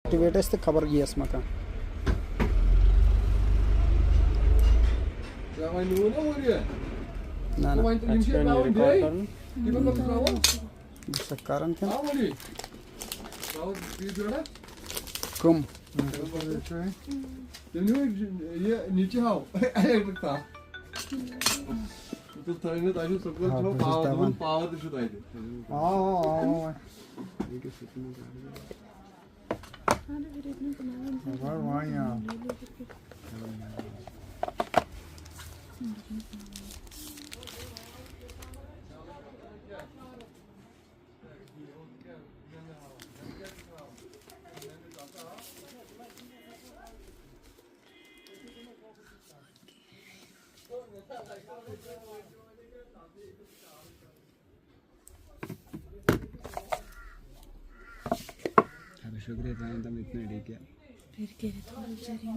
activate है खबर gas मकान ना ना कारण क्या कम ये नीचे आओ इलेक्ट्रिक था तो थाने ताकि सब कुछ पावर दिशा था इधर ये कैसे तुम वाह वाह यार शुक्रिया इतना इतना ठीक है फिर कह रहे थे